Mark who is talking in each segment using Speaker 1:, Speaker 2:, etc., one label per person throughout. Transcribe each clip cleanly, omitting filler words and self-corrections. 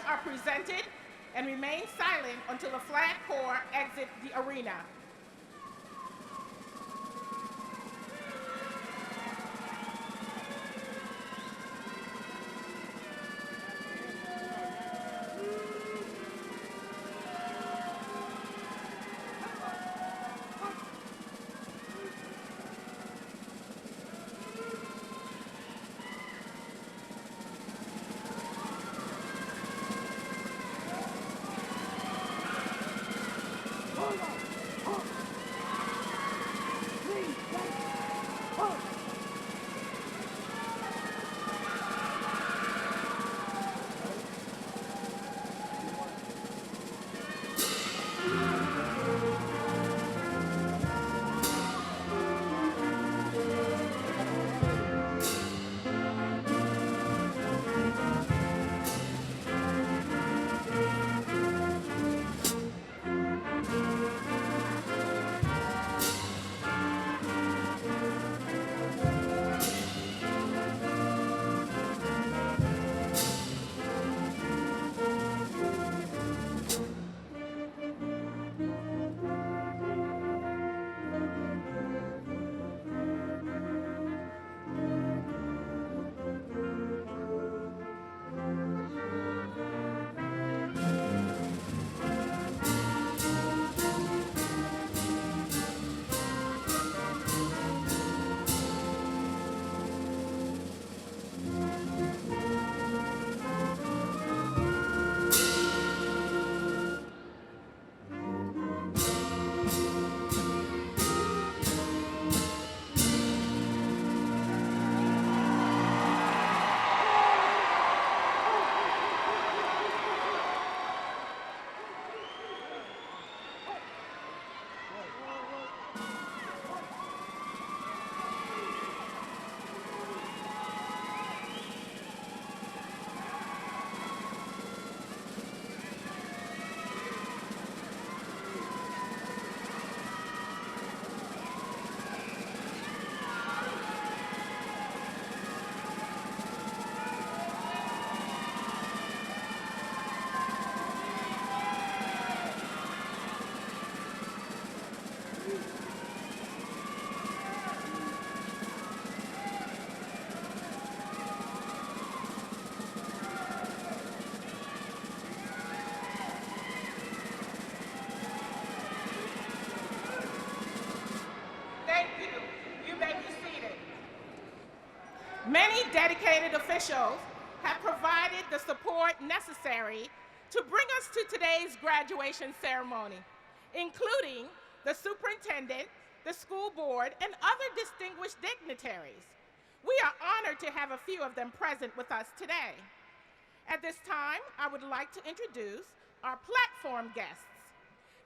Speaker 1: Are presented and remain silent until the flag corps exit the arena. Many dedicated officials have provided the support necessary to bring us to today's graduation ceremony, including the superintendent, the school board, and other distinguished dignitaries. We are honored to have a few of them present with us today. At this time, I would like to introduce our platform guests.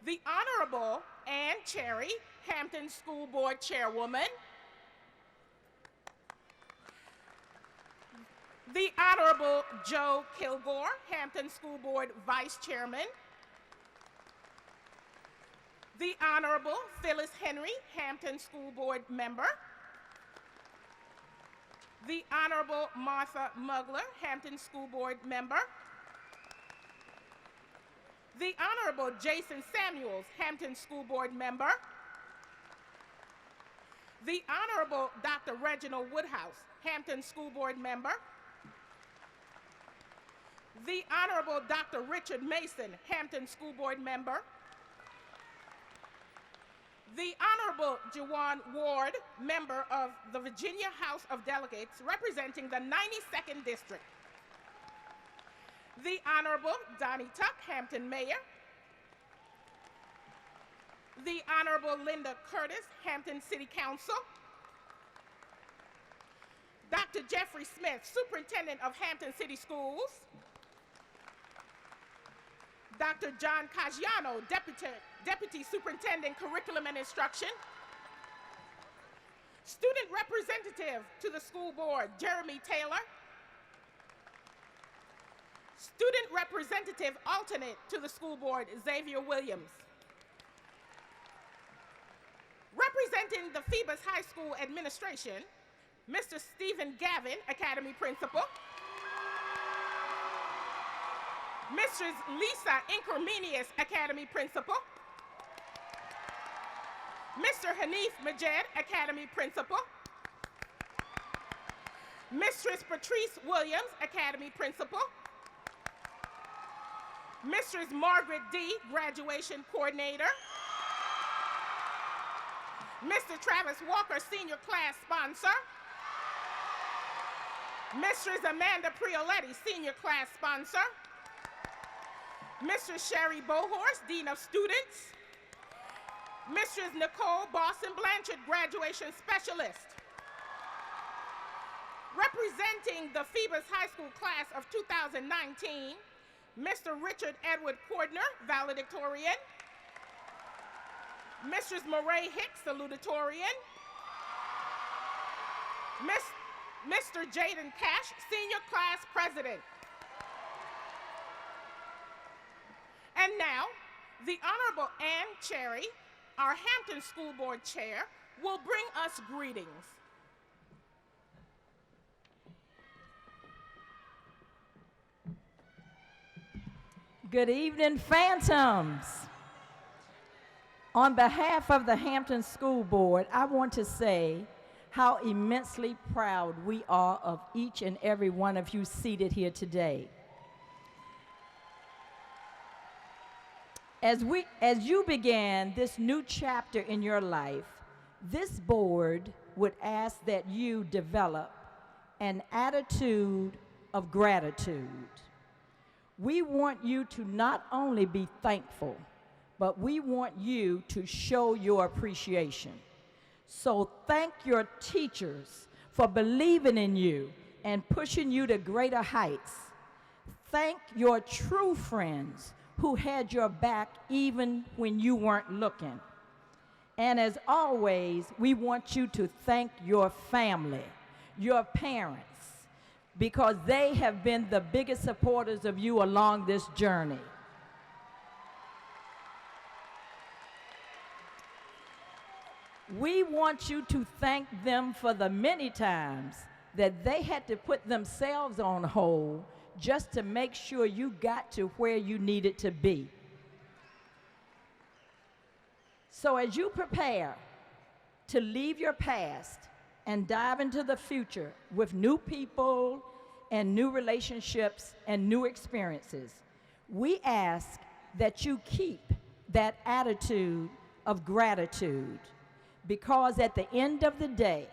Speaker 1: The Honorable Ann Cherry, Hampton School Board Chairwoman. The Honorable Joe Kilgore, Hampton School Board Vice Chairman. The Honorable Phyllis Henry, Hampton School Board Member. The Honorable Martha Mugler, Hampton School Board Member. The Honorable Jason Samuels, Hampton School Board Member. The Honorable Dr. Reginald Woodhouse, Hampton School Board member. The Honorable Dr. Richard Mason, Hampton School Board member. The Honorable Jawan Ward, member of the Virginia House of Delegates, representing the 92nd District. The Honorable Donnie Tuck, Hampton Mayor. The Honorable Linda Curtis, Hampton City Council. Dr. Jeffery Smith, Superintendent of Hampton City Schools. Dr. John Caggiano, Deputy Superintendent, Curriculum and Instruction. Student Representative to the School Board, Jeremy Taylor. Student Representative Alternate to the School Board, Xavier Williams. Representing the Phoebus High School Administration, Mr. Stephen Gavin, Academy Principal. Mrs. Lisa Incormenius, Academy Principal. Mr. Hanif Majed, Academy Principal. Mistress Patrice Williams, Academy Principal. Mistress Margaret D., Graduation Coordinator. Mr. Travis Walker, Senior Class Sponsor. Mistress Amanda Prioletti, Senior Class Sponsor. Mrs. Sherry Bohorst, Dean of Students. Mrs. Nicole Boston Blanchard, Graduation Specialist. Representing the Phoebus High School class of 2019, Mr. Richard Edward Cordner, Valedictorian. Mrs. Mori Hicks, Salutatorian. Mr. Jaden Cash, Senior Class President. And now, the Honorable Ann Cherry, our Hampton School Board Chair, will bring us greetings.
Speaker 2: Good evening, Phantoms. On behalf of the Hampton School Board, I want to say how immensely proud we are of each and every one of you seated here today. As you began this new chapter in your life, this board would ask that you develop an attitude of gratitude. We want you to not only be thankful, but we want you to show your appreciation. So thank your teachers for believing in you and pushing you to greater heights. Thank your true friends who had your back even when you weren't looking. And as always, we want you to thank your family, your parents, because they have been the biggest supporters of you along this journey. We want you to thank them for the many times that they had to put themselves on hold just to make sure you got to where you needed to be. So as you prepare to leave your past and dive into the future with new people and new relationships and new experiences, we ask that you keep that attitude of gratitude, because at the end of the day,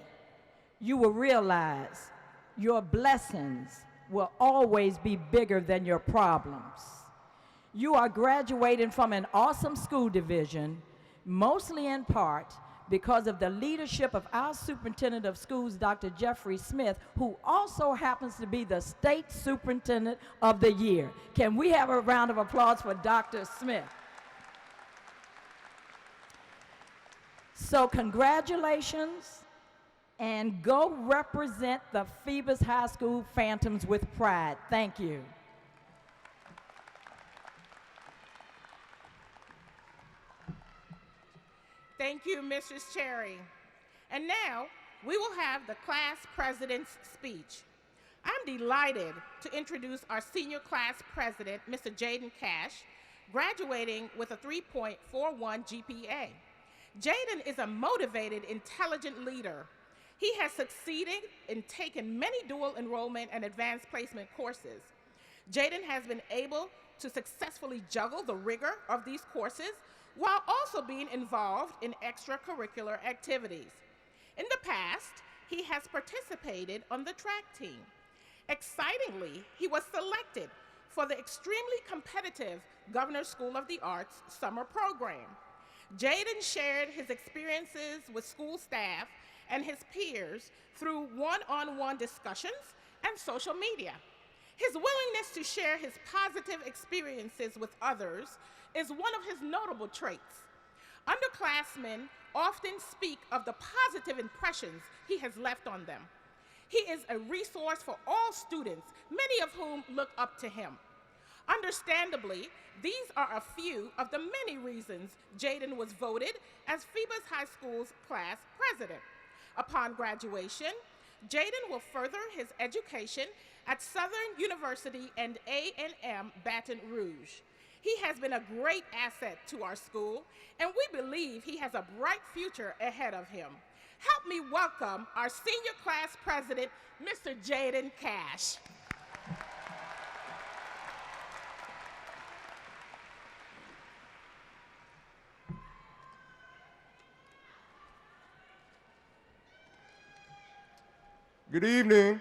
Speaker 2: you will realize your blessings will always be bigger than your problems. You are graduating from an awesome school division, mostly in part because of the leadership of our Superintendent of Schools, Dr. Jeffery Smith, who also happens to be the State Superintendent of the Year. Can we have a round of applause for Dr. Smith? So congratulations, and go represent the Phoebus High School Phantoms with pride. Thank you.
Speaker 1: Thank you, Mrs. Cherry. And now, we will have the class president's speech. I'm delighted to introduce our senior class president, Mr. Jaden Cash, graduating with a 3.41 GPA. Jaden is a motivated, intelligent leader. He has succeeded in taking many dual enrollment and advanced placement courses. Jaden has been able to successfully juggle the rigor of these courses while also being involved in extracurricular activities. In the past, he has participated on the track team. Excitingly, he was selected for the extremely competitive Governor's School of the Arts summer program. Jaden shared his experiences with school staff and his peers through one-on-one discussions and social media. His willingness to share his positive experiences with others is one of his notable traits. Underclassmen often speak of the positive impressions he has left on them. He is a resource for all students, many of whom look up to him. Understandably, these are a few of the many reasons Jaden was voted as Phoebus High School's class president. Upon graduation, Jaden will further his education at Southern University and A&M Baton Rouge. He has been a great asset to our school, and we believe he has a bright future ahead of him. Help me welcome our senior class president, Mr. Jaden Cash.
Speaker 3: Good evening.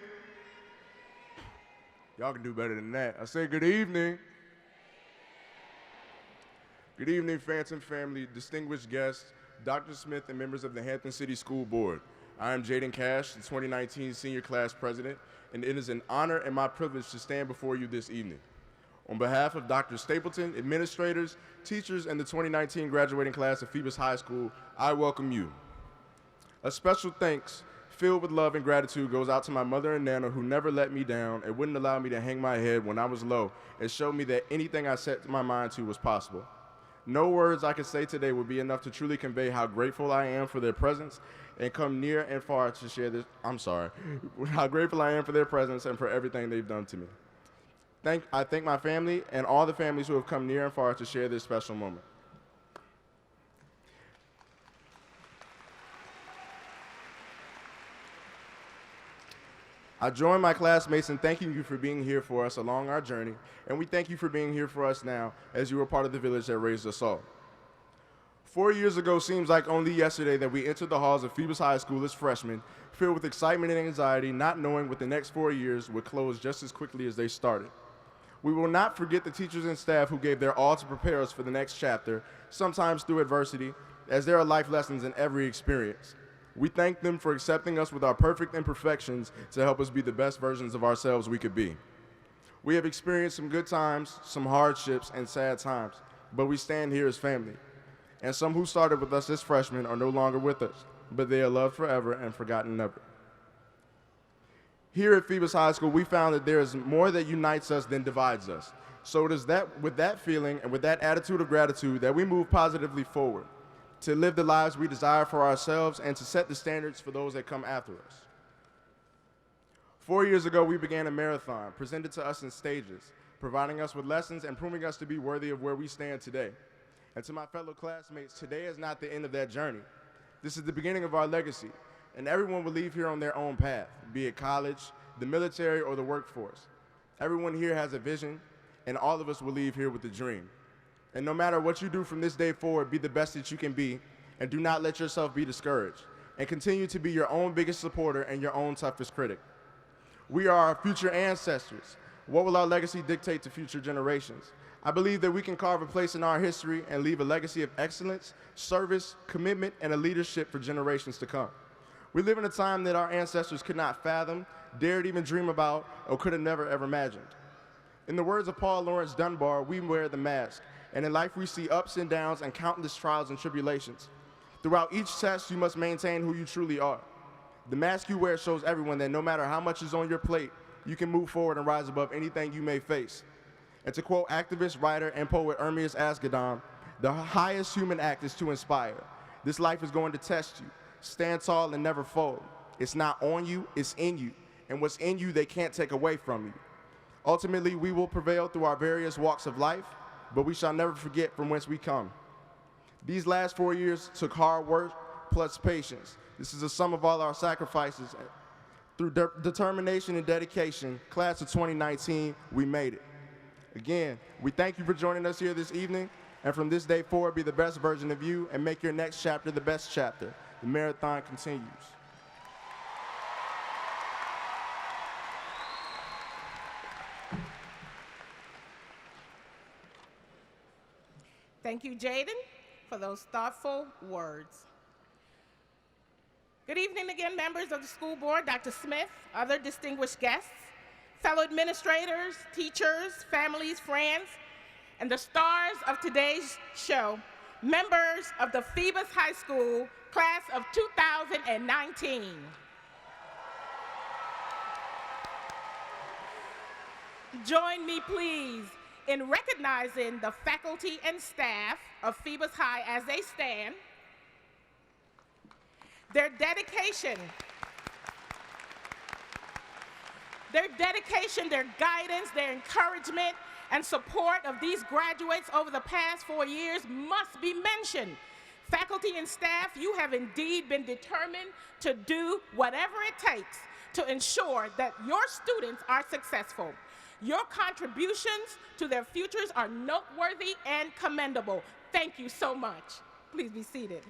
Speaker 3: Y'all can do better than that. I say good evening. Good evening, Phantom family, distinguished guests, Dr. Smith, and members of the Hampton City School Board. I am Jaden Cash, the 2019 Senior Class President, and it is an honor and my privilege to stand before you this evening. On behalf of Dr. Stapleton, administrators, teachers, and the 2019 graduating class of Phoebus High School, I welcome you. A special thanks filled with love and gratitude goes out to my mother and Nana, who never let me down and wouldn't allow me to hang my head when I was low and showed me that anything I set my mind to was possible. No words I could say today would be enough to truly convey how grateful I am for their presence and come near and far to share this. How grateful I am for their presence and for everything they've done to me. I thank my family and all the families who have come near and far to share this special moment. I join my classmates in thanking you for being here for us along our journey, and we thank you for being here for us now as you were part of the village that raised us all. 4 years ago seems like only yesterday that we entered the halls of Phoebus High School as freshmen, filled with excitement and anxiety, not knowing what the next 4 years would close just as quickly as they started. We will not forget the teachers and staff who gave their all to prepare us for the next chapter, sometimes through adversity, as there are life lessons in every experience. We thank them for accepting us with our perfect imperfections to help us be the best versions of ourselves we could be. We have experienced some good times, some hardships, and sad times, but we stand here as family. And some who started with us as freshmen are no longer with us, but they are loved forever and forgotten never. Here at Phoebus High School, we found that there is more that unites us than divides us. So it is with that feeling and with that attitude of gratitude that we move positively forward, to live the lives we desire for ourselves and to set the standards for those that come after us. 4 years ago, we began a marathon presented to us in stages, providing us with lessons and proving us to be worthy of where we stand today. And to my fellow classmates, today is not the end of that journey. This is the beginning of our legacy, and everyone will leave here on their own path, be it college, the military, or the workforce. Everyone here has a vision, and all of us will leave here with a dream. And no matter what you do from this day forward, be the best that you can be, and do not let yourself be discouraged, and continue to be your own biggest supporter and your own toughest critic. We are our future ancestors. What will our legacy dictate to future generations? I believe that we can carve a place in our history and leave a legacy of excellence, service, commitment, and a leadership for generations to come. We live in a time that our ancestors could not fathom, dared even dream about, or could have never ever imagined. In the words of Paul Lawrence Dunbar, we wear the mask. And in life, we see ups and downs and countless trials and tribulations. Throughout each test, you must maintain who you truly are. The mask you wear shows everyone that no matter how much is on your plate, you can move forward and rise above anything you may face. And to quote activist, writer, and poet Ermias Asghedom, the highest human act is to inspire. This life is going to test you. Stand tall and never fold. It's not on you, it's in you. And what's in you, they can't take away from you. Ultimately, we will prevail through our various walks of life, but we shall never forget from whence we come. These last 4 years took hard work plus patience. This is the sum of all our sacrifices. Through determination and dedication, class of 2019, we made it. Again, we thank you for joining us here this evening, and from this day forward, be the best version of you and make your next chapter the best chapter. The marathon continues.
Speaker 1: Thank you, Jaden, for those thoughtful words. Good evening again, members of the school board, Dr. Smith, other distinguished guests, fellow administrators, teachers, families, friends, and the stars of today's show, members of the Phoebus High School class of 2019. Join me, please, in recognizing the faculty and staff of Phoebus High as they stand. Their dedication, their guidance, their encouragement, and support of these graduates over the past 4 years must be mentioned. Faculty and staff, you have indeed been determined to do whatever it takes to ensure that your students are successful. Your contributions to their futures are noteworthy and commendable. Thank you so much. Please be seated.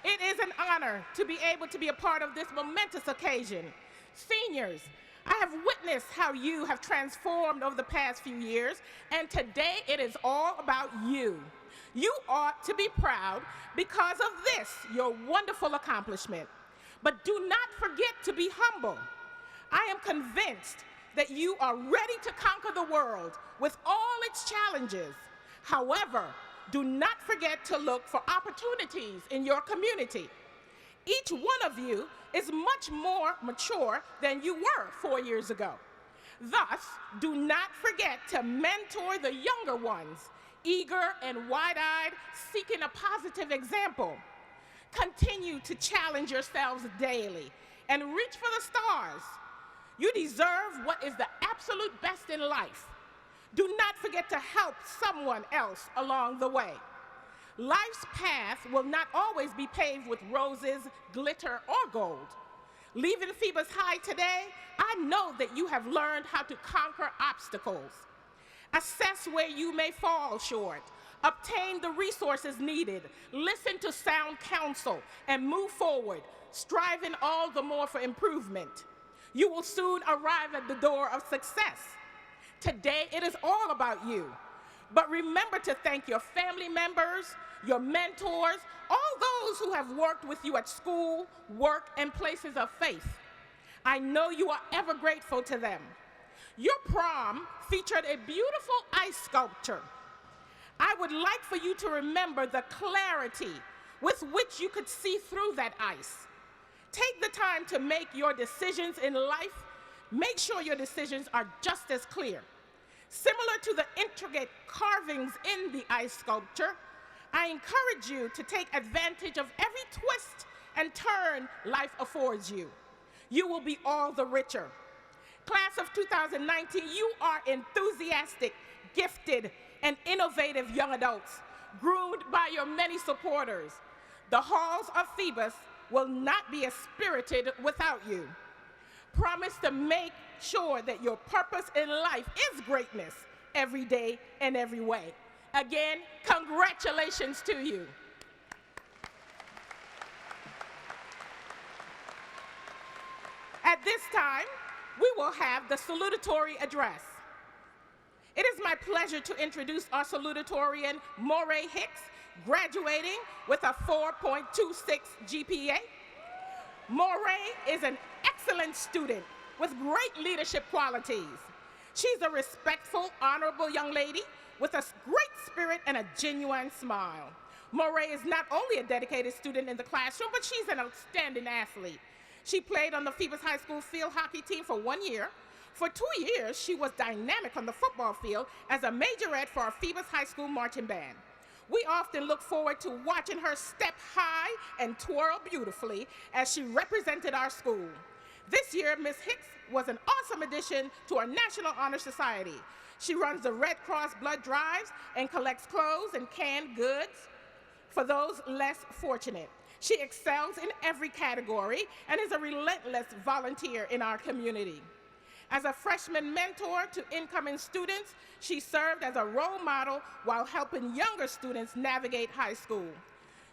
Speaker 1: It is an honor to be able to be a part of this momentous occasion. Seniors, I have witnessed how you have transformed over the past few years, and today it is all about you. You ought to be proud because of this, your wonderful accomplishment. But do not forget to be humble. I am convinced that you are ready to conquer the world with all its challenges. However, do not forget to look for opportunities in your community. Each one of you is much more mature than you were 4 years ago. Thus, do not forget to mentor the younger ones, eager and wide-eyed, seeking a positive example. Continue to challenge yourselves daily and reach for the stars. You deserve what is the absolute best in life. Do not forget to help someone else along the way. Life's path will not always be paved with roses, glitter, or gold. Leaving Phoebus High today, I know that you have learned how to conquer obstacles. Assess where you may fall short. Obtain the resources needed. Listen to sound counsel and move forward, striving all the more for improvement. You will soon arrive at the door of success. Today, it is all about you. But remember to thank your family members, your mentors, all those who have worked with you at school, work, and places of faith. I know you are ever grateful to them. Your prom featured a beautiful ice sculpture. I would like for you to remember the clarity with which you could see through that ice. Take the time to make your decisions in life. Make sure your decisions are just as clear. Similar to the intricate carvings in the ice sculpture, I encourage you to take advantage of every twist and turn life affords you. You will be all the richer. Class of 2019, you are enthusiastic, gifted, and innovative young adults, groomed by your many supporters. The halls of Phoebus will not be as spirited without you. Promise to make sure that your purpose in life is greatness every day and every way. Again, congratulations to you. At this time, we will have the salutatory address. It is my pleasure to introduce our salutatorian, Mori Hicks, graduating with a 4.26 GPA. Mori is an excellent student with great leadership qualities. She's a respectful, honorable young lady with a great spirit and a genuine smile. Mori is not only a dedicated student in the classroom, but she's an outstanding athlete. She played on the Phoebus High School field hockey team for 1 year. For 2 years, she was dynamic on the football field as a majorette for our Phoebus High School marching band. We often look forward to watching her step high and twirl beautifully as she represented our school. This year, Ms. Hicks was an awesome addition to our National Honor Society. She runs the Red Cross blood drives and collects clothes and canned goods for those less fortunate. She excels in every category and is a relentless volunteer in our community. As a freshman mentor to incoming students, she served as a role model while helping younger students navigate high school.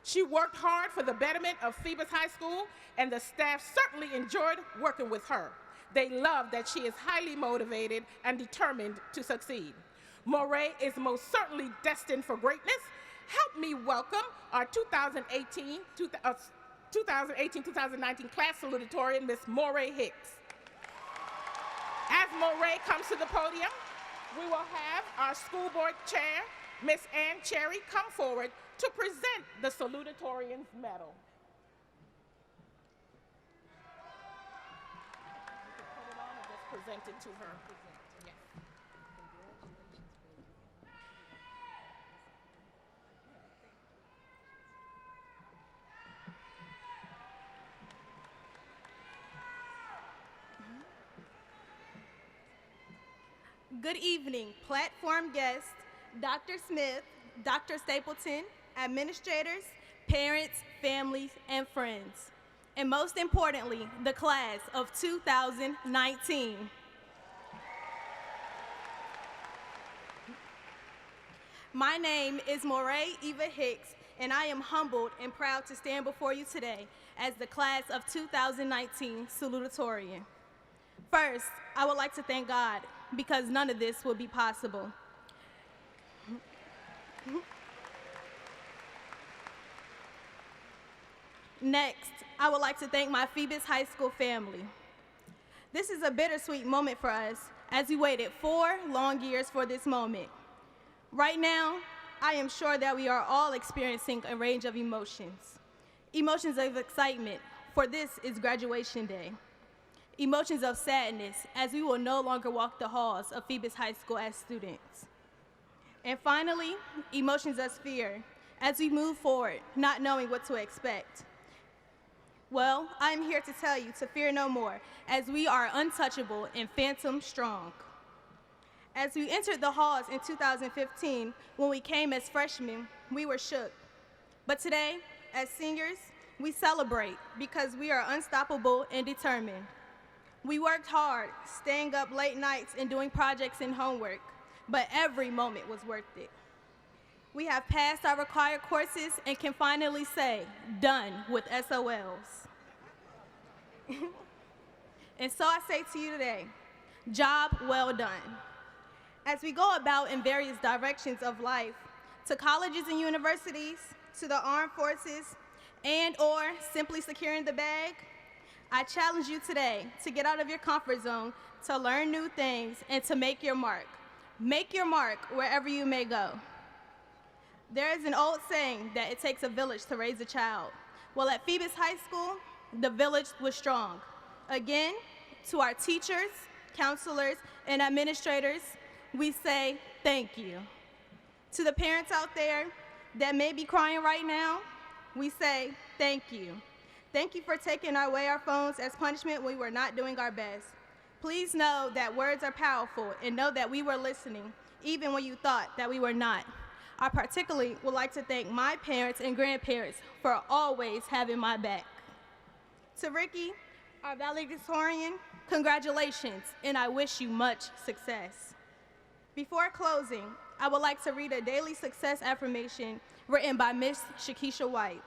Speaker 1: She worked hard for the betterment of Phoebus High School, and the staff certainly enjoyed working with her. They love that she is highly motivated and determined to succeed. Mori is most certainly destined for greatness. Help me welcome our 2018-2019 Class Salutatorian, Ms. Mori Hicks. As Mori comes to the podium, we will have our school board chair, Ms. Ann Cherry, come forward to present the Salutatorian's medal. Presented to her. Yes.
Speaker 4: Good evening, platform guests, Dr. Smith, Dr. Stapleton, administrators, parents, families, and friends. And most importantly, the class of 2019. My name is Mori Eva Hicks, and I am humbled and proud to stand before you today as the class of 2019 Salutatorian. First, I would like to thank God because none of this would be possible. Next, I would like to thank my Phoebus High School family. This is a bittersweet moment for us as we waited 4 long years for this moment. Right now, I am sure that we are all experiencing a range of emotions. Emotions of excitement, for this is graduation day. Emotions of sadness, as we will no longer walk the halls of Phoebus High School as students. And finally, emotions of fear, as we move forward, not knowing what to expect. Well, I'm here to tell you to fear no more, as we are untouchable and phantom strong. As we entered the halls in 2015, when we came as freshmen, we were shook. But today, as seniors, we celebrate because we are unstoppable and determined. We worked hard, staying up late nights and doing projects and homework, but every moment was worth it. We have passed our required courses and can finally say, done with SOLs. And so I say to you today, job well done. As we go about in various directions of life, to colleges and universities, to the armed forces, and/or simply securing the bag, I challenge you today to get out of your comfort zone, to learn new things, and to make your mark. Make your mark wherever you may go. There is an old saying that it takes a village to raise a child. Well, at Phoebus High School, the village was strong. Again, to our teachers, counselors, and administrators, we say thank you. To the parents out there that may be crying right now, we say thank you. Thank you for taking away our phones as punishment when we were not doing our best. Please know that words are powerful, and know that we were listening, even when you thought that we were not. I particularly would like to thank my parents and grandparents for always having my back. To Ricky, our valedictorian, congratulations, and I wish you much success. Before closing, I would like to read a daily success affirmation written by Miss Shakisha White.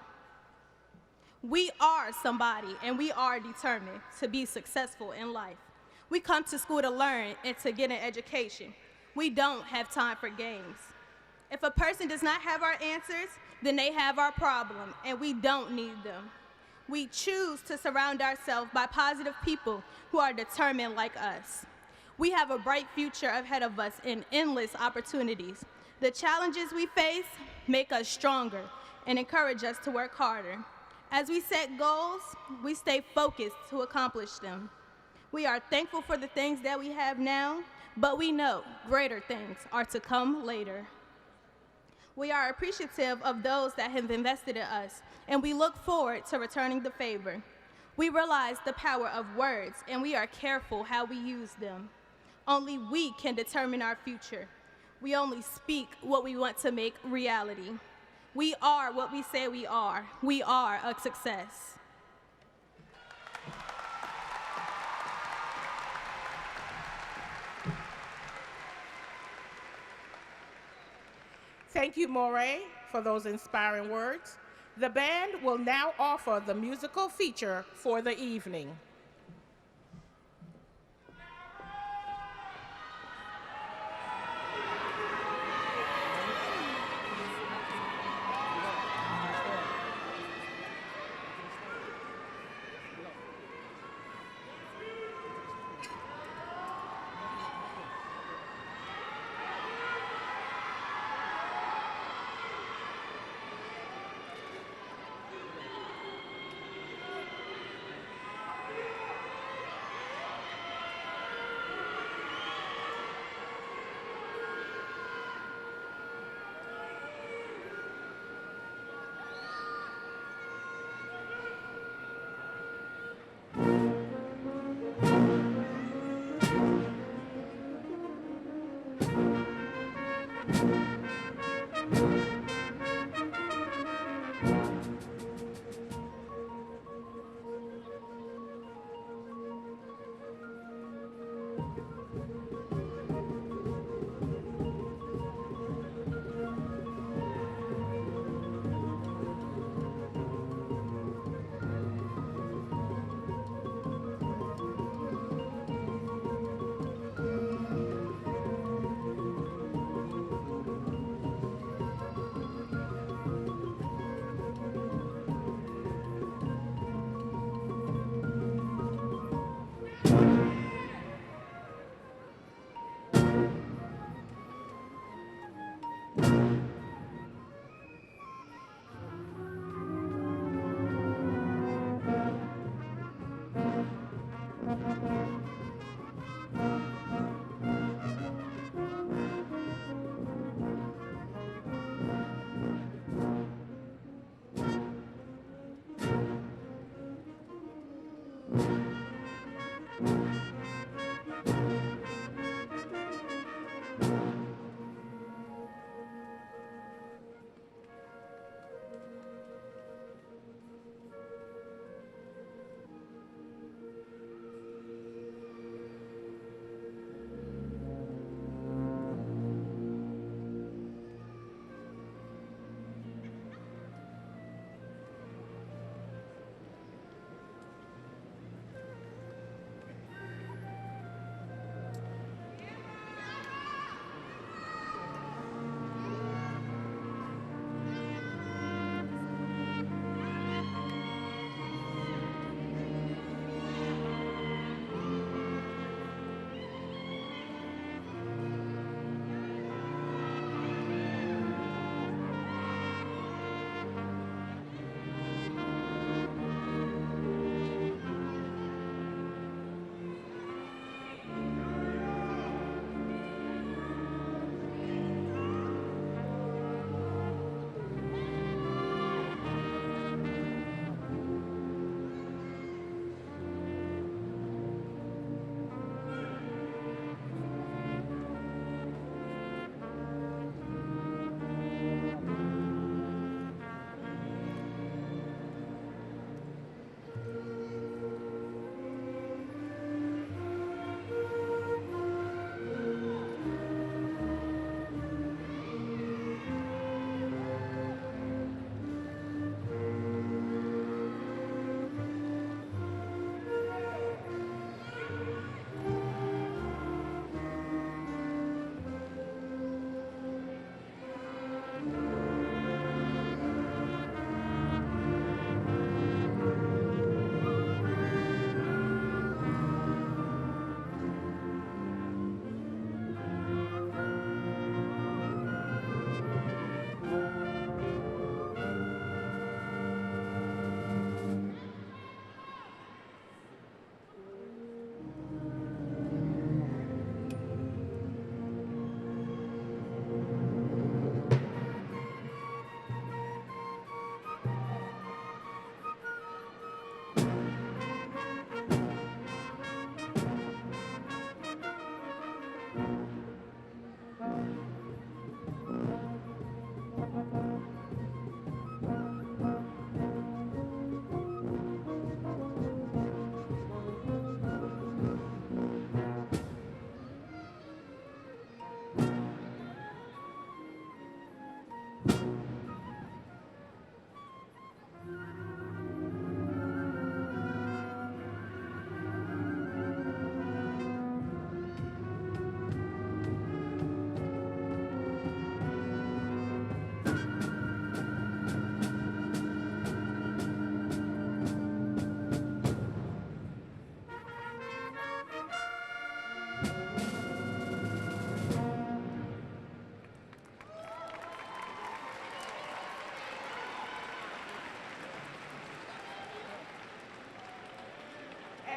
Speaker 4: We are somebody, and we are determined to be successful in life. We come to school to learn and to get an education. We don't have time for games. If a person does not have our answers, then they have our problem, and we don't need them. We choose to surround ourselves by positive people who are determined like us. We have a bright future ahead of us and endless opportunities. The challenges we face make us stronger and encourage us to work harder. As we set goals, we stay focused to accomplish them. We are thankful for the things that we have now, but we know greater things are to come later. We are appreciative of those that have invested in us, and we look forward to returning the favor. We realize the power of words, and we are careful how we use them. Only we can determine our future. We only speak what we want to make reality. We are what we say we are. We are a success.
Speaker 1: Thank you, Mori, for those inspiring words. The band will now offer the musical feature for the evening.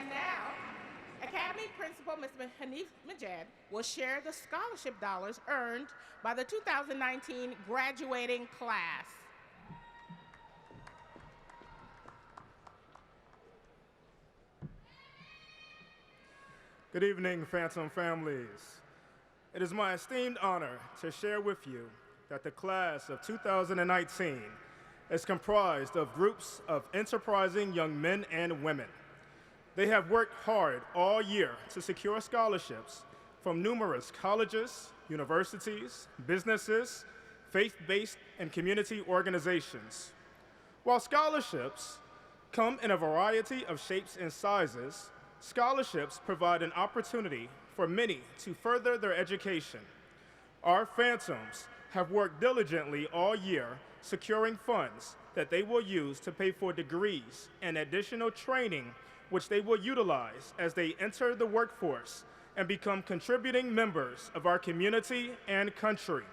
Speaker 1: And now, Academy Principal Ms. Hanif Majed will share the scholarship dollars earned by the 2019 graduating class.
Speaker 5: Good evening, Phantom families. It is my esteemed honor to share with you that the class of 2019 is comprised of groups of enterprising young men and women. They have worked hard all year to secure scholarships from numerous colleges, universities, businesses, faith-based and community organizations. While scholarships come in a variety of shapes and sizes, scholarships provide an opportunity for many to further their education. Our Phantoms have worked diligently all year securing funds that they will use to pay for degrees and additional training which they will utilize as they enter the workforce and become contributing members of our community and country.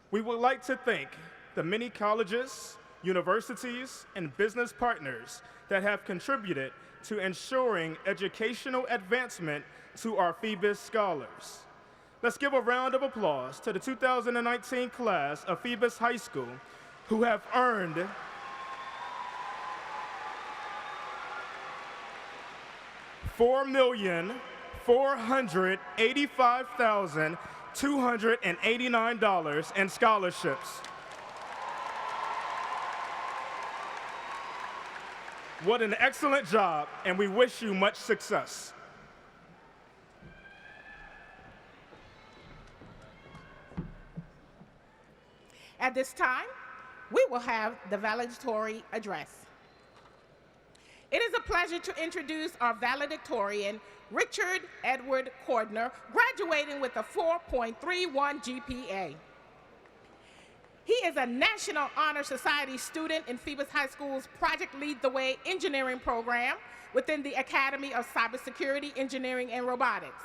Speaker 5: We would like to thank the many colleges, universities, and business partners that have contributed to ensuring educational advancement to our Phoebus scholars. Let's give a round of applause to the 2019 class of Phoebus High School who have earned $4,485,289 in scholarships. What an excellent job, and we wish you much success.
Speaker 1: At this time, we will have the valedictory address. It is a pleasure to introduce our valedictorian, Richard Edward Cordner, graduating with a 4.31 GPA. He is a National Honor Society student in Phoebus High School's Project Lead the Way engineering program within the Academy of Cybersecurity, Engineering, and Robotics.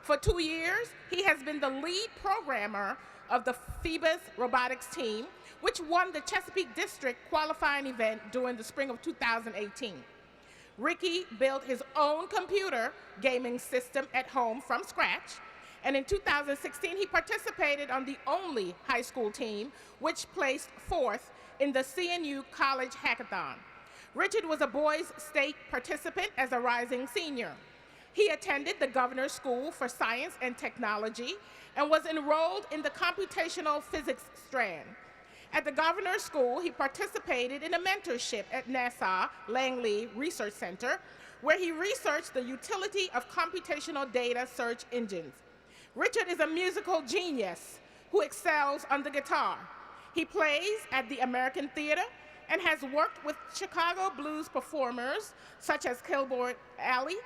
Speaker 1: For 2 years, he has been the lead programmer of the Phoebus robotics team, which won the Chesapeake District qualifying event during the spring of 2018. Ricky built his own computer gaming system at home from scratch, and in 2016, he participated on the only high school team, which placed 4th in the CNU College Hackathon. Richard was a boys' state participant as a rising senior. He attended the Governor's School for Science and Technology and was enrolled in the computational physics strand. At the Governor's School, he participated in a mentorship at NASA Langley Research Center, where he researched the utility of computational data search engines. Richard is a musical genius who excels on the guitar. He plays at the American Theater and has worked with Chicago blues performers such as Kilgore Alley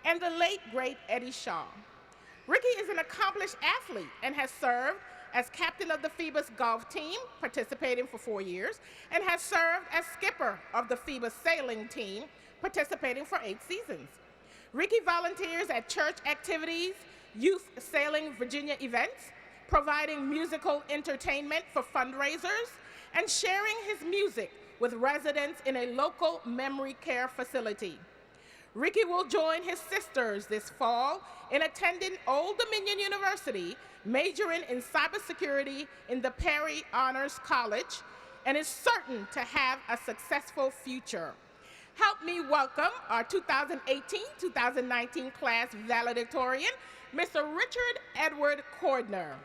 Speaker 1: and the late, great Eddie Shaw. Ricky is an accomplished athlete and has served as captain of the Phoebus golf team, participating for 4 years, and has served as skipper of the Phoebus sailing team, participating for 8 seasons. Ricky volunteers at church activities, Youth Sailing Virginia events, providing musical entertainment for fundraisers, and sharing his music with residents in a local memory care facility. Ricky will join his sisters this fall in attending Old Dominion University, majoring in cybersecurity in the Perry Honors College, and is certain to have a successful future. Help me welcome our 2018-2019 class valedictorian, Mr. Richard Edward Cordner.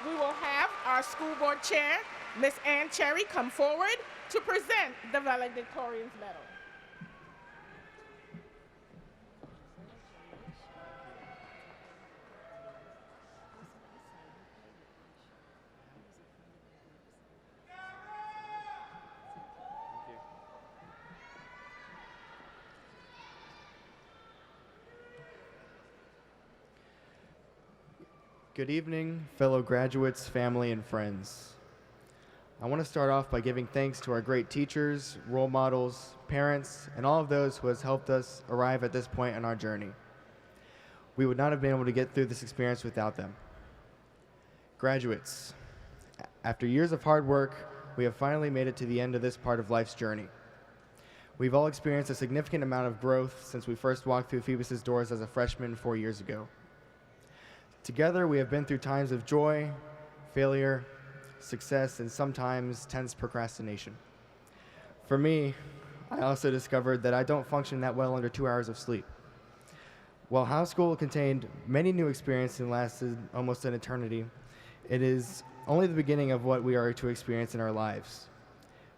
Speaker 1: We will have our school board chair, Ms. Ann Cherry, come forward to present the valedictorian's medal.
Speaker 6: Good evening, fellow graduates, family, and friends. I want to start off by giving thanks to our great teachers, role models, parents, and all of those who has helped us arrive at this point in our journey. We would not have been able to get through this experience without them. Graduates, after years of hard work, we have finally made it to the end of this part of life's journey. We've all experienced a significant amount of growth since we first walked through Phoebus's doors as a freshman 4 years ago. Together, we have been through times of joy, failure, success, and sometimes tense procrastination. For me, I also discovered that I don't function that well under 2 hours of sleep. While high school contained many new experiences and lasted almost an eternity, it is only the beginning of what we are to experience in our lives.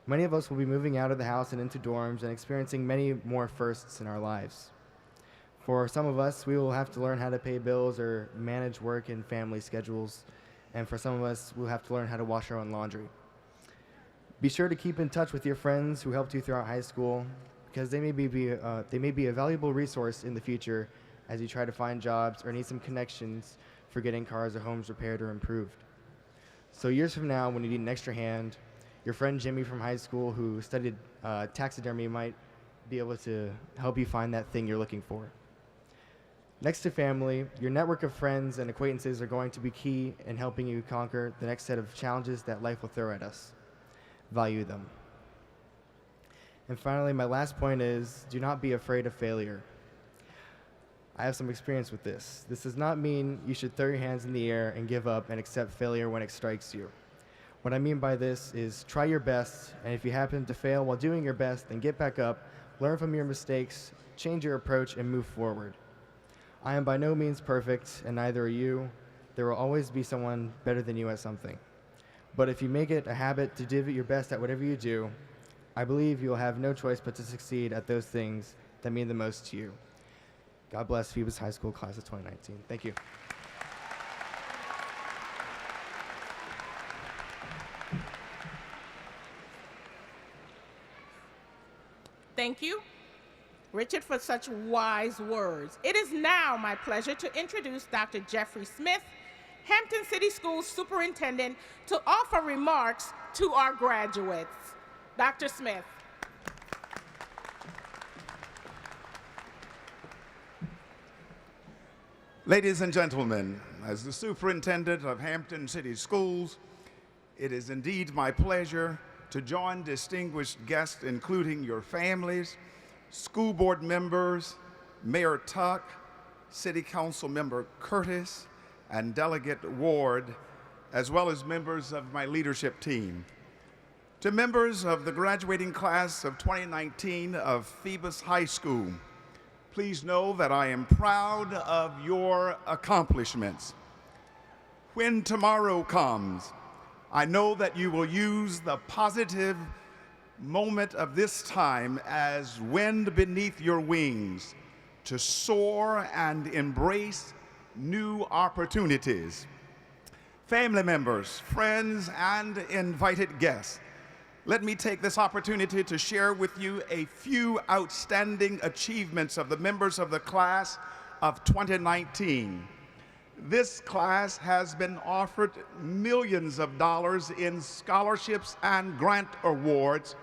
Speaker 6: Many of us will be moving out of the house and into dorms and experiencing many more firsts in our lives. For some of us, we will have to learn how to pay bills or manage work and family schedules, and for some of us, we'll have to learn how to wash our own laundry. Be sure to keep in touch with your friends who helped you throughout high school, because they may be a valuable resource in the future as you try to find jobs or need some connections for getting cars or homes repaired or improved. So years from now, when you need an extra hand, your friend Jimmy from high school who studied taxidermy might be able to help you find that thing you're looking for. Next to family, your network of friends and acquaintances are going to be key in helping you conquer the next set of challenges that life will throw at us. Value them. And finally, my last point is, do not be afraid of failure. I have some experience with this. This does not mean you should throw your hands in the air and give up and accept failure when it strikes you. What I mean by this is try your best, and if you happen to fail while doing your best, then get back up, learn from your mistakes, change your approach, and move forward. I am by no means perfect, and neither are you. There will always be someone better than you at something. But if you make it a habit to give it your best at whatever you do, I believe you will have no choice but to succeed at those things that mean the most to you. God bless Phoebus High School Class of 2019. Thank you.
Speaker 1: Thank you, Richard, for such wise words. It is now my pleasure to introduce Dr. Jeffery Smith, Hampton City Schools Superintendent, to offer remarks to our graduates. Dr. Smith.
Speaker 7: Ladies and gentlemen, as the superintendent of Hampton City Schools, it is indeed my pleasure to join distinguished guests, including your families, school board members, Mayor Tuck, City Council Member Curtis, and Delegate Ward, as well as members of my leadership team. To members of the graduating class of 2019 of Phoebus High School, please know that I am proud of your accomplishments. When tomorrow comes, I know that you will use the positive moment of this time as wind beneath your wings to soar and embrace new opportunities. Family members, friends, and invited guests, let me take this opportunity to share with you a few outstanding achievements of the members of the class of 2019. This class has been offered millions of dollars in scholarships and grant awards,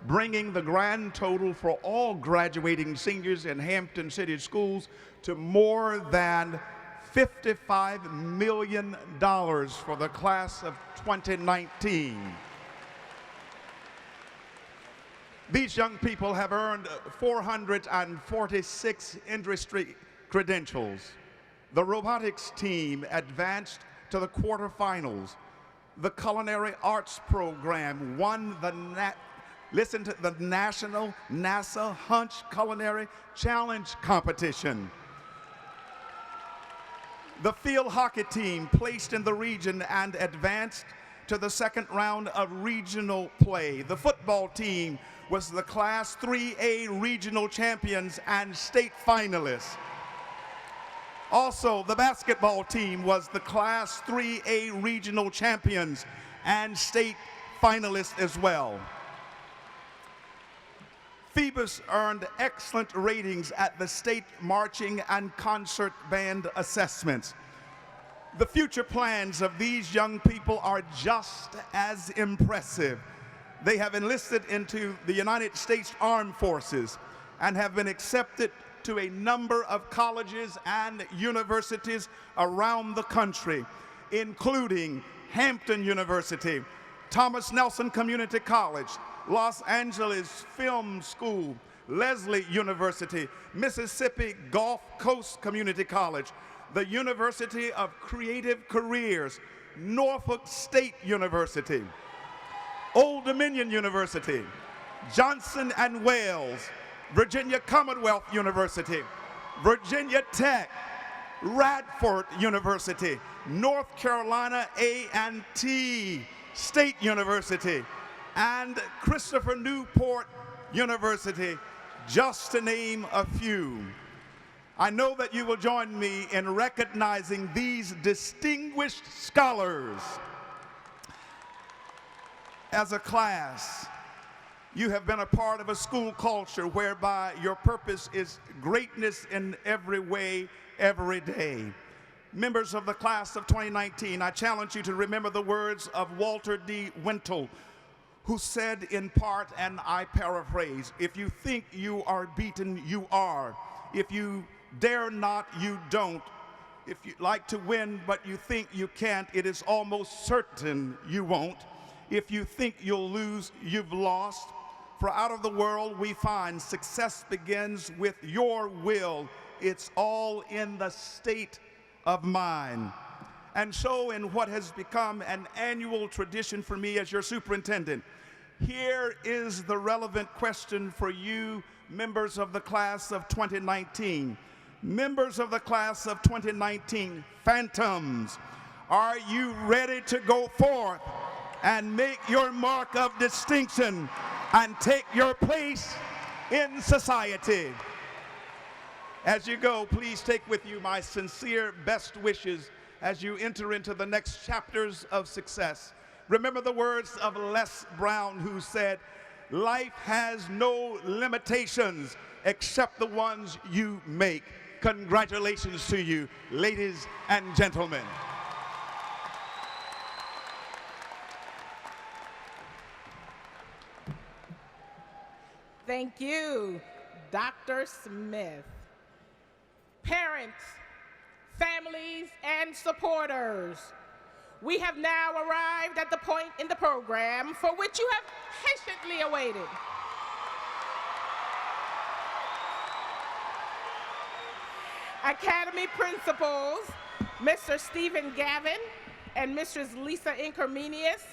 Speaker 7: bringing the grand total for all graduating seniors in Hampton City Schools to more than $55 million for the class of 2019. These young people have earned 446 industry credentials. The robotics team advanced to the quarterfinals. The culinary arts program won the National NASA Hunch Culinary Challenge competition. The field hockey team placed in the region and advanced to the second round of regional play. The football team was the Class 3A regional champions and state finalists. Also, the basketball team was the Class 3A regional champions and state finalists as well. Phoebus earned excellent ratings at the state marching and concert band assessments. The future plans of these young people are just as impressive. They have enlisted into the United States Armed Forces and have been accepted to a number of colleges and universities around the country, including Hampton University, Thomas Nelson Community College, Los Angeles Film School, Leslie University, Mississippi Gulf Coast Community College, the University of Creative Careers, Norfolk State University, Old Dominion University, Johnson and Wales, Virginia Commonwealth University, Virginia Tech, Radford University, North Carolina A&T State University, and Christopher Newport University, just to name a few. I know that you will join me in recognizing these distinguished scholars. As a class, you have been a part of a school culture whereby your purpose is greatness in every way, every day. Members of the class of 2019, I challenge you to remember the words of Walter D. Wintle, who said in part, and I paraphrase, if you think you are beaten, you are. If you dare not, you don't. If you like to win but you think you can't, it is almost certain you won't. If you think you'll lose, you've lost. For out of the world we find success begins with your will. It's all in the state of mind. And so in what has become an annual tradition for me as your superintendent, here is the relevant question for you, members of the class of 2019. Members of the class of 2019, phantoms, are you ready to go forth and make your mark of distinction and take your place in society? As you go, please take with you my sincere best wishes as you enter into the next chapters of success. Remember the words of Les Brown, who said, "Life has no limitations except the ones you make." Congratulations to you, ladies and gentlemen.
Speaker 1: Thank you, Dr. Smith. Parents, families, and supporters, we have now arrived at the point in the program for which you have patiently awaited. Academy principals, Mr. Stephen Gavin and Mrs. Lisa Incarmenius,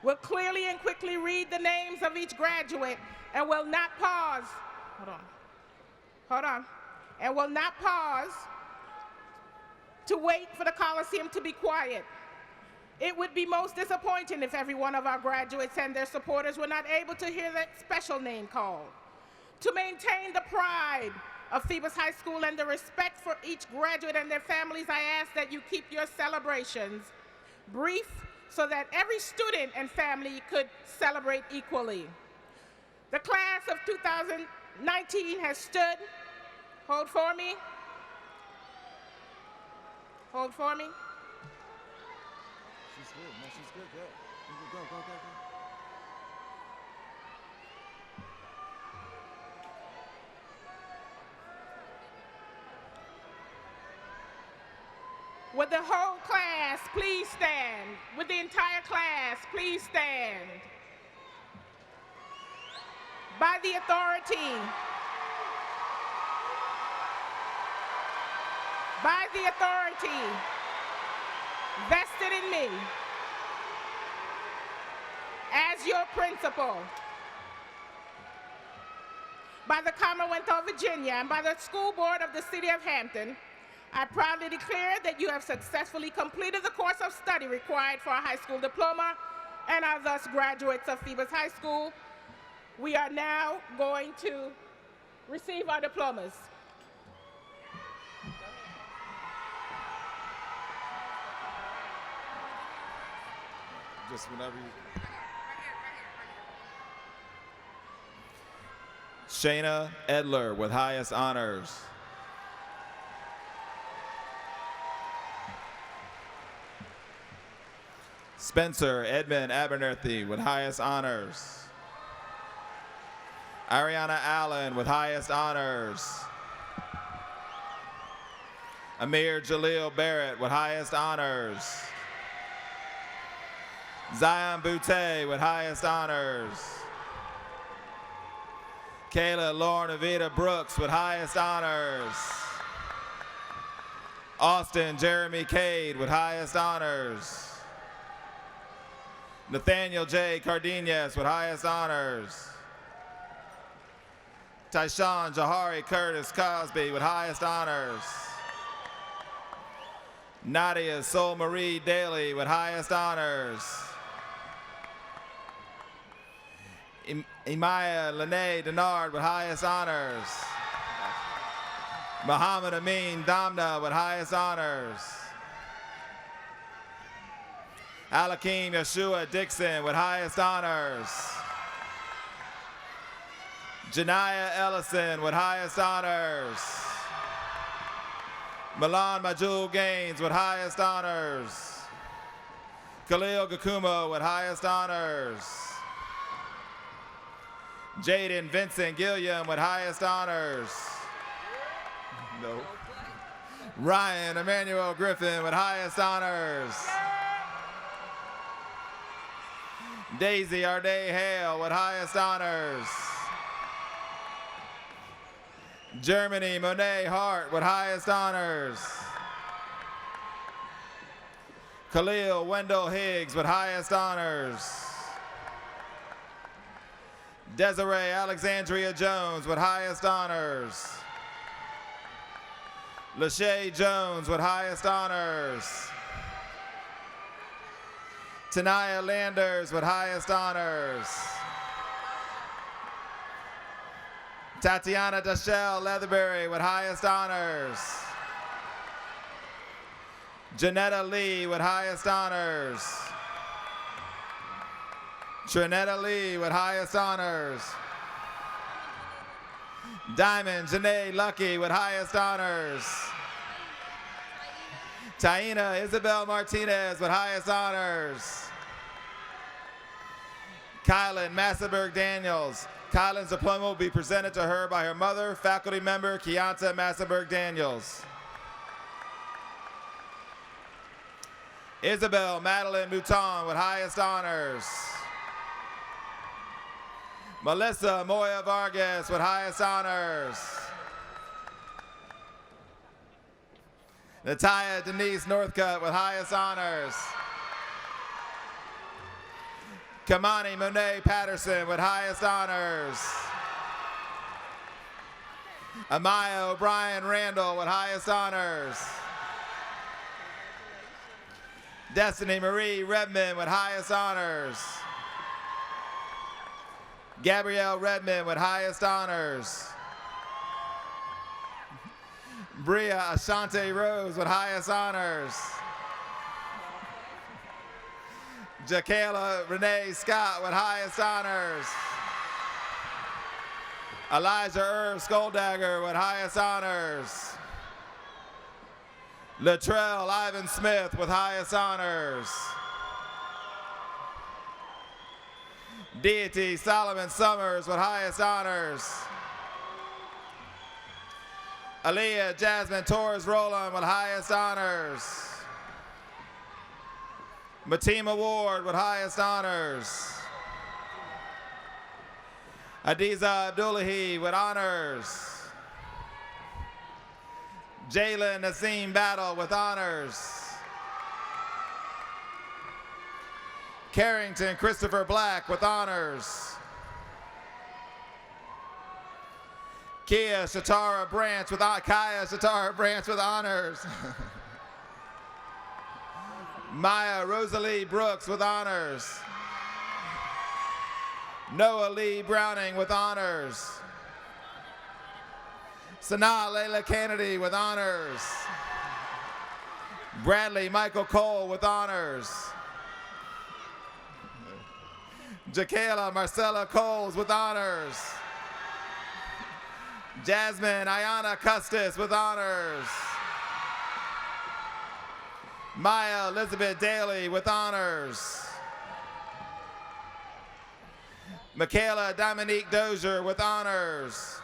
Speaker 1: will clearly and quickly read the names of each graduate and will not pause. Hold on. And will not pause to wait for the Coliseum to be quiet. It would be most disappointing if every one of our graduates and their supporters were not able to hear that special name called. To maintain the pride of Phoebus High School and the respect for each graduate and their families, I ask that you keep your celebrations brief so that every student and family could celebrate equally. The class of 2019 has stood. Hold for me. Hold for me.
Speaker 3: She's good. No, she's good. Go. Go.
Speaker 1: Would the whole class please stand? Would the entire class please stand? By the authority vested in me as your principal, by the Commonwealth of Virginia and by the School Board of the City of Hampton, I proudly declare that you have successfully completed the course of study required for a high school diploma and are thus graduates of Phoebus High School. We are now going to receive our diplomas.
Speaker 8: Just whenever you... Shayna Edler with highest honors. Spencer Edmund Abernathy with highest honors. Ariana Allen with highest honors. Amir Jalil Barrett with highest honors. Zion Boutte with highest honors. Kayla Lauren Avita Brooks with highest honors. Austin Jeremy Cade with highest honors. Nathaniel J. Cardenas with highest honors. Tyshawn Jahari Curtis Cosby with highest honors. Nadia Sol Marie Daly with highest honors. Imaya Lene Denard with highest honors. Muhammad Amin Damna with highest honors. Alakeem Yeshua Dixon with highest honors. Janiyah Ellison with highest honors. Milan Majul Gaines with highest honors. Khalil Gakumo with highest honors. Jaden Vincent Gilliam with highest honors. No. Ryan Emmanuel Griffin with highest honors. Daisy Arday Hale with highest honors. Germany Monet Hart with highest honors. Khalil Wendell Higgs with highest honors. Desiree Alexandria Jones with highest honors. Lachey Jones with highest honors. Tanaya Landers with highest honors. Tatiana Dashell Leatherberry with highest honors. Janetta Lee with highest honors. Trinetta Lee with highest honors. Diamond Janae Lucky with highest honors. Taina Isabel Martinez with highest honors. Kylan Massenberg Daniels. Kylan's diploma will be presented to her by her mother, faculty member Keonta Massenberg Daniels. Isabel Madeline Mouton with highest honors. Melissa Moya Vargas with highest honors. Natalia Denise Northcutt with highest honors. Kamani Monet Patterson with highest honors. Amaya O'Brien Randall with highest honors. Destiny Marie Redmond with highest honors. Gabrielle Redmond with highest honors. Bria Ashante Rose with highest honors. Jakayla Renee Scott with highest honors. Elijah Irv Skolldagger with highest honors. Latrell Ivan Smith with highest honors. Deity Solomon Summers with highest honors. Aaliyah Jasmine Torres Rowland with highest honors. Matima Ward with highest honors. Adiza Abdullahi with honors. Jalen Nassim Battle with honors. Carrington Christopher Black with honors. Kaya Shatara Branch with honors. Maya Rosalie Brooks with honors. Noah Lee Browning with honors. Sanaa Layla Kennedy with honors. Bradley Michael Cole with honors. Jakayla Marcella Coles with honors. Jasmine Ayana Custis with honors. Maya Elizabeth Daly with honors. Michaela Dominique Dozier with honors.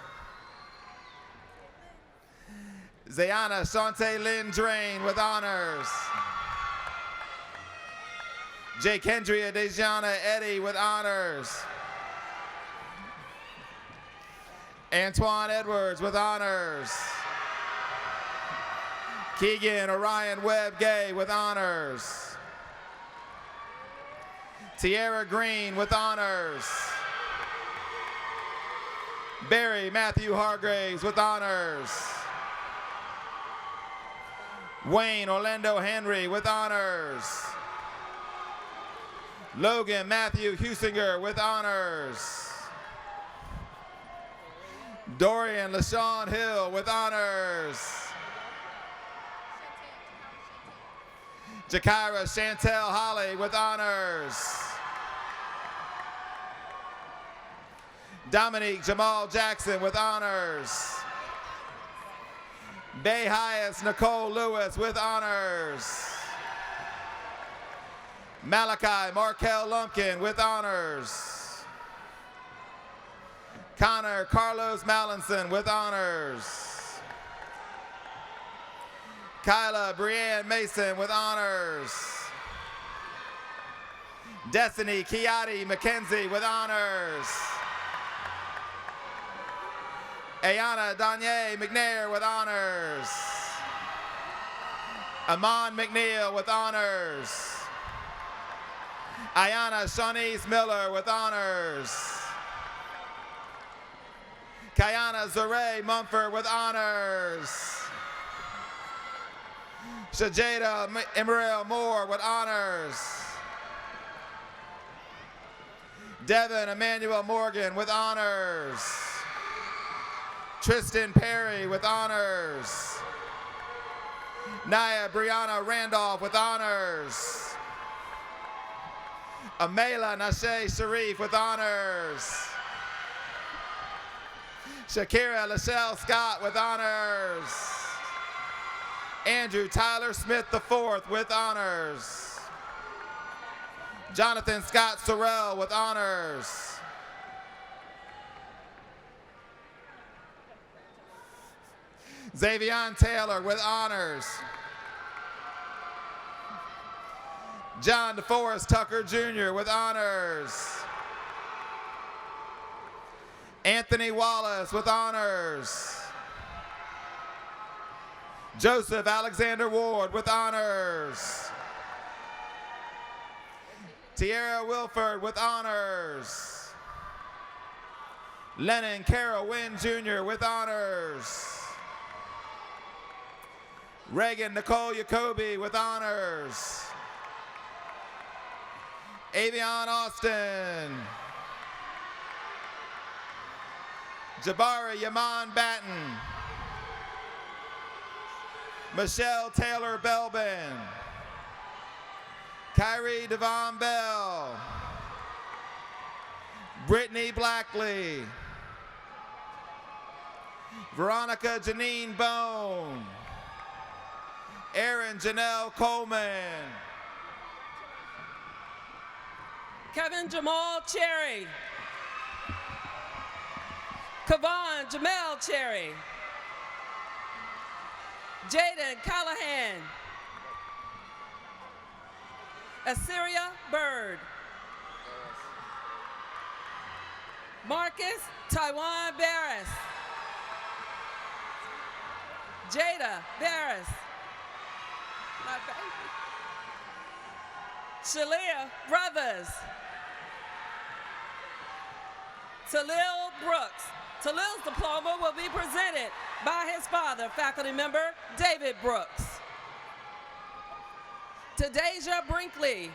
Speaker 8: Zayana Shante Lynn Drain with honors. Jakendria Dejana Eddy with honors. Antoine Edwards with honors. Keegan Orion Webb Gay with honors. Tierra Green with honors. Barry Matthew Hargraves with honors. Wayne Orlando Henry with honors. Logan Matthew Husinger with honors. Dorian LaShawn Hill with honors. Jakira Chantel Holly with honors. Dominique Jamal Jackson with honors. Bay Highest Nicole Lewis with honors. Malachi Markel Lumpkin with honors. Connor Carlos Mallinson with honors. Kyla Brianne Mason with honors. Destiny Kiati McKenzie with honors. Ayana Danye McNair with honors. Amon McNeil with honors. Ayana Shawnice Miller with honors. Kayana Zaray Mumford with honors. Shajada Emeril Moore with honors. Devin Emmanuel Morgan with honors. Tristan Perry with honors. Naya Brianna Randolph with honors. Amela Nashe Sharif with honors. Shakira Lachelle Scott with honors. Andrew Tyler Smith IV with honors. Jonathan Scott Sorrell with honors. Xavion Taylor with honors. John DeForest Tucker Jr. with honors. Anthony Wallace with honors. Joseph Alexander Ward with honors. Tierra Wilford with honors. Lennon Carroll Wynn Jr. with honors. Reagan Nicole Jacoby with honors. Avion Austin. Jabari Yaman Batten. Michelle Taylor Belbin. Kyrie Devon Bell. Brittany Blackley. Veronica Janine Bone. Erin Janelle Coleman.
Speaker 9: Kevin Jamal Cherry. Kavon Jamel Cherry. Jaden Callahan. Assyria Bird. Marcus Taiwan Barris. Jada Barris. My baby. Shalia Brothers. Talil Brooks. Talil's diploma will be presented by his father, faculty member David Brooks. Tadeja Brinkley.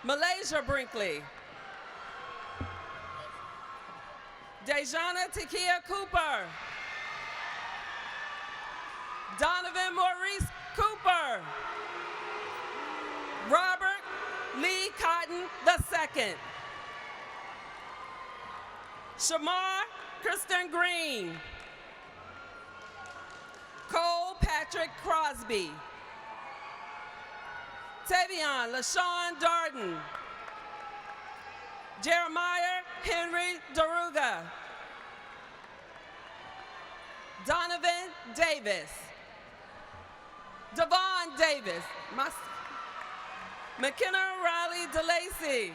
Speaker 9: Malaysia Brinkley. Dejana Takia Cooper. Donovan Maurice Cooper. Robert Lee Cotton II. Shamar Kristen Green. Cole Patrick Crosby. Tavion LaShawn Darden. Jeremiah Henry Daruga. Donovan Davis. Devon Davis. McKenna Riley DeLacy.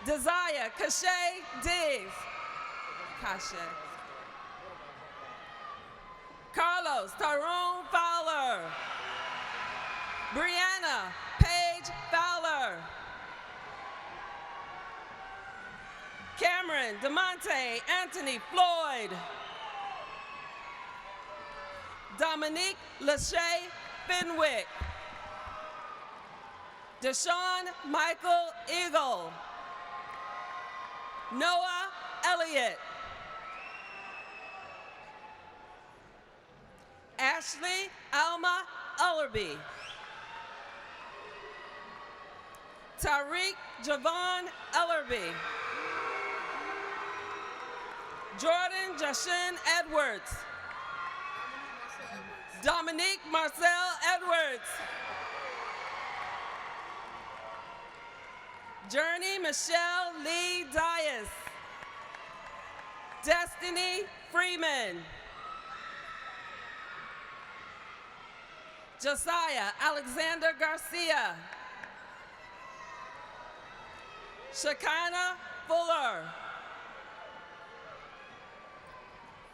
Speaker 9: Desire Cachet Diggs. Cachet. Carlos Tyrone Fowler. Brianna Paige Fowler. Cameron DeMonte Anthony Floyd. Dominique Lachey Fenwick. Deshaun Michael Eagle. Noah Elliott. Ashley Alma Ullerby. Tariq Javon Ellerby. Jordan Jashin Edwards. Dominique Marcel Edwards. Journey Michelle Lee Dias. Destiny Freeman. Josiah Alexander Garcia. Shekinah Fuller.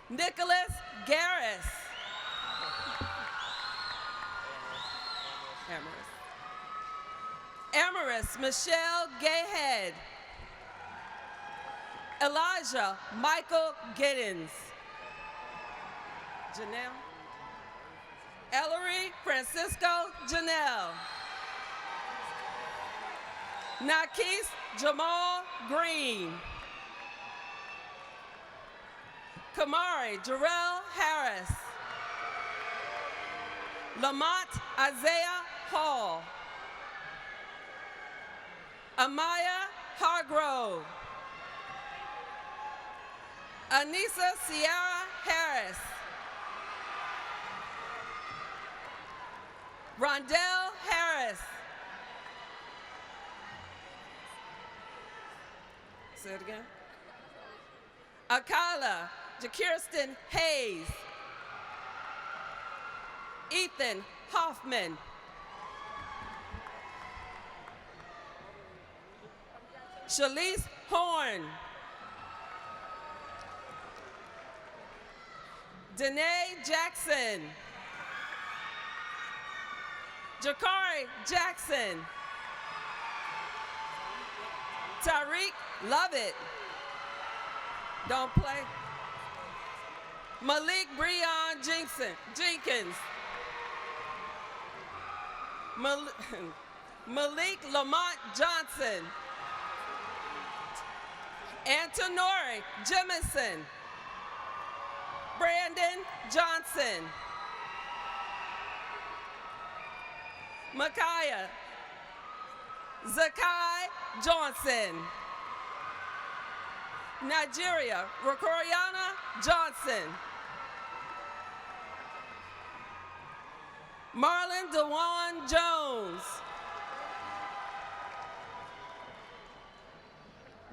Speaker 9: Nicholas Garris. Amaris Michelle Gayhead. Elijah Michael Giddens. Janelle. Ellery Francisco Janelle. Nakis Jamal Green. Kamari Jarrell Harris. Lamont Isaiah Hall. Amaya Hargrove. Anissa Sierra Harris. Rondell Harris. Say it again. Akala Jakirsten Hayes. Ethan Hoffman. Shalise Horn. Danae Jackson. Jakari Jackson. Tariq Lovett. Don't play. Malik Breon Jenkins. Malik Lamont Johnson. Antonori Jemison. Brandon Johnson. Micaiah Zakai Johnson. Nigeria Rokoriana Johnson. Marlon DeJuan Jones.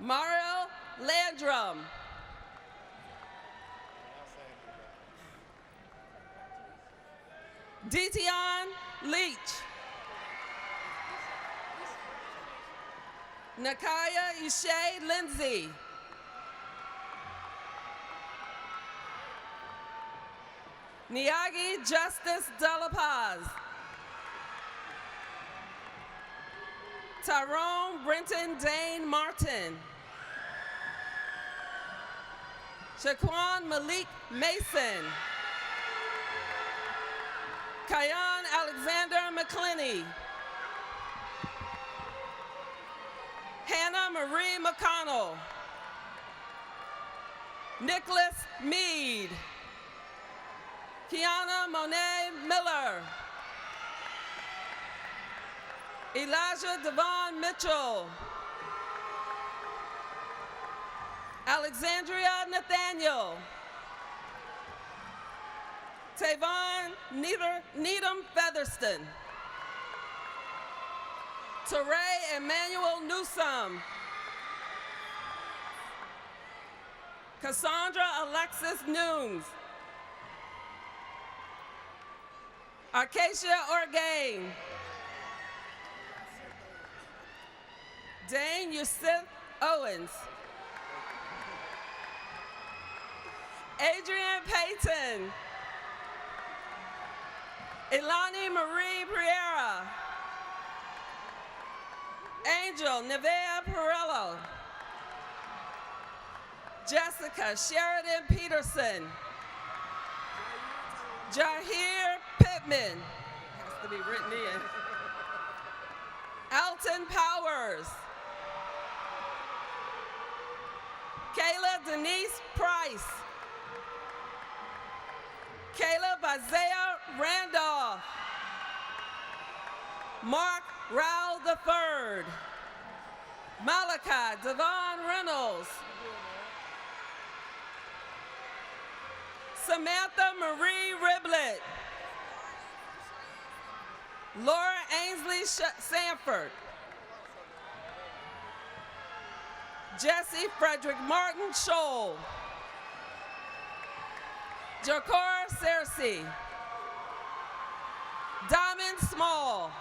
Speaker 9: Mario Landrum. Detion Leach. Nakaya Ishay Lindsay. Niagi Justice De La Paz. Tyrone Brenton Dane Martin. Shaquan Malik Mason. Kayan Alexander McClinney. Hannah Marie McConnell. Nicholas Mead. Kiana Monet Miller. Elijah Devon Mitchell. Alexandria Nathaniel. Tavon Needham Featherston. Teray Emmanuel Newsome. Cassandra Alexis Nunes. Acacia Orgain. Dane Yusuf Owens. Adrian Payton. Ilani Marie Pereira. Angel Nevea Perillo. Jessica Sheridan Peterson. Jahir Pittman. Has to be written in. Elton Powers. Kayla Denise Price. Caleb Isaiah Randolph. Mark Rowell III. Malachi Devon Reynolds. Samantha Marie Riblet. Laura Ainsley Sanford. Jesse Frederick Martin Scholl. Jakar Cersei. Diamond Small.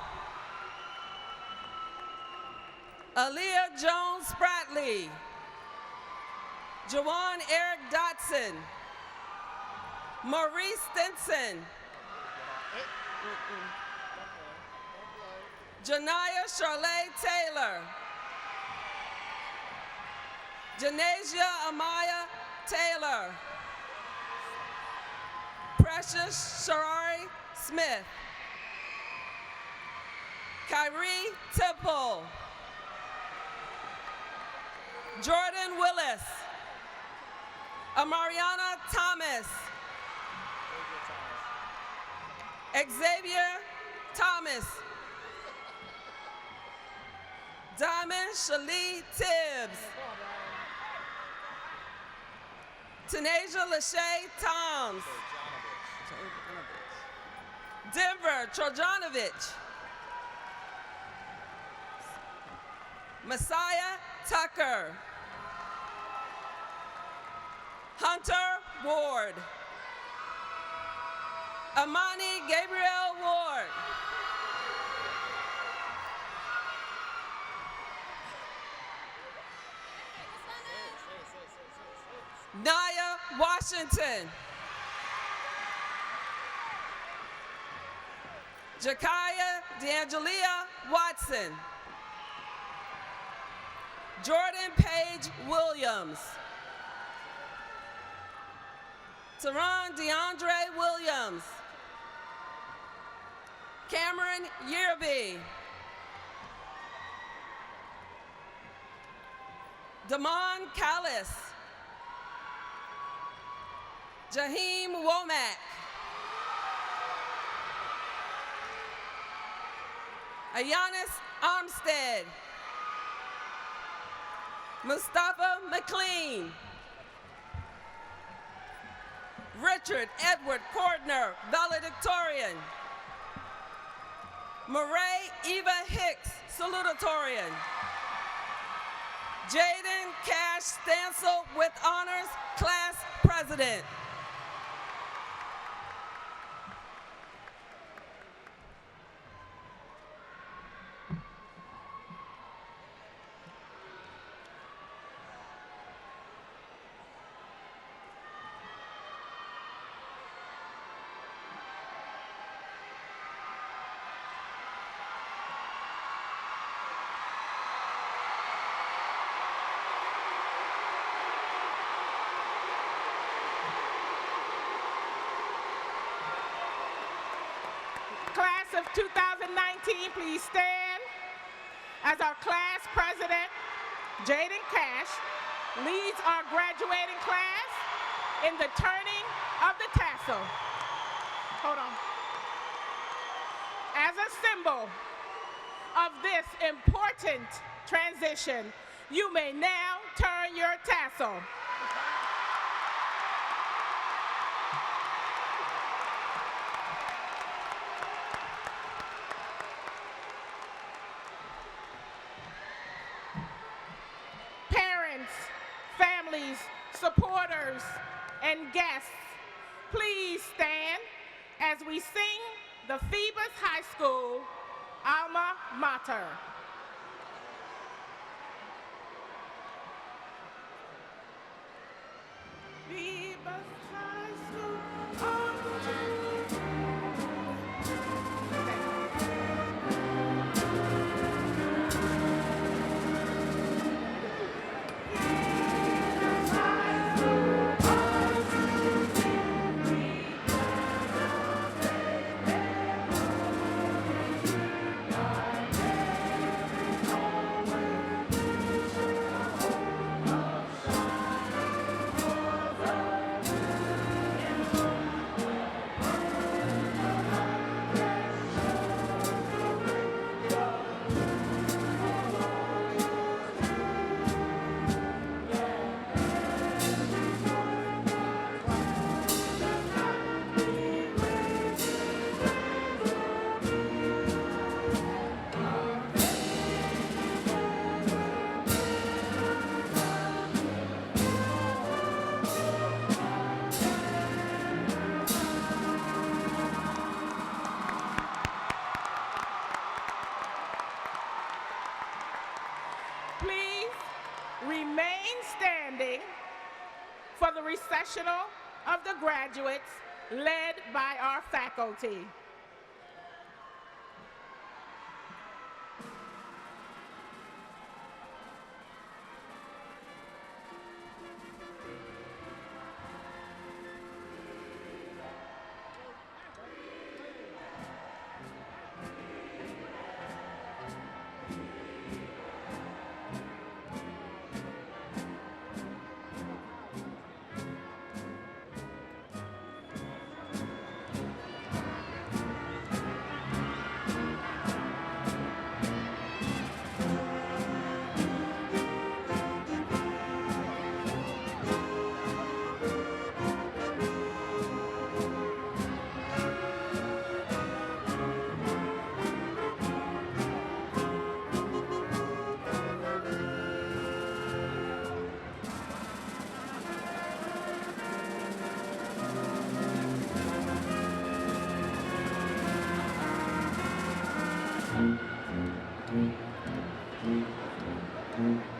Speaker 9: Aaliyah Jones Spratley. Jawan Eric Dotson. Maurice Stinson. Janaya Charlotte Taylor. Janasia Amaya Taylor. Precious Sharari Smith. Kyrie Temple. Jordan Willis. Amariana Thomas. Xavier Thomas. Diamond Shalee Tibbs. Tanasia Lachey Toms. Denver Trojanovich. Messiah Tucker. Hunter Ward. Amani Gabriel Ward. Naya Washington. Jakaya D'Angelia Watson. Jordan Page Williams. Teron DeAndre Williams. Cameron Yearby. Damon Callis. Jaheim Womack. Ayanis Armstead. Mustafa McLean. Richard Edward Cordner, Valedictorian. Murray Eva Hicks, Salutatorian. Jaden Cash Stansel with honors, Class President.
Speaker 1: Class of 2019, please stand as our class president, Jaden Cash, leads our graduating class in the turning of the tassel. Hold on. As a symbol of this important transition, you may now turn your tassel. Parents, families, supporters, and guests, please stand as we sing the Phoebus High School Alma Mater. Please remain standing for the recessional of the graduates led by our faculty.
Speaker 10: Mm-hmm.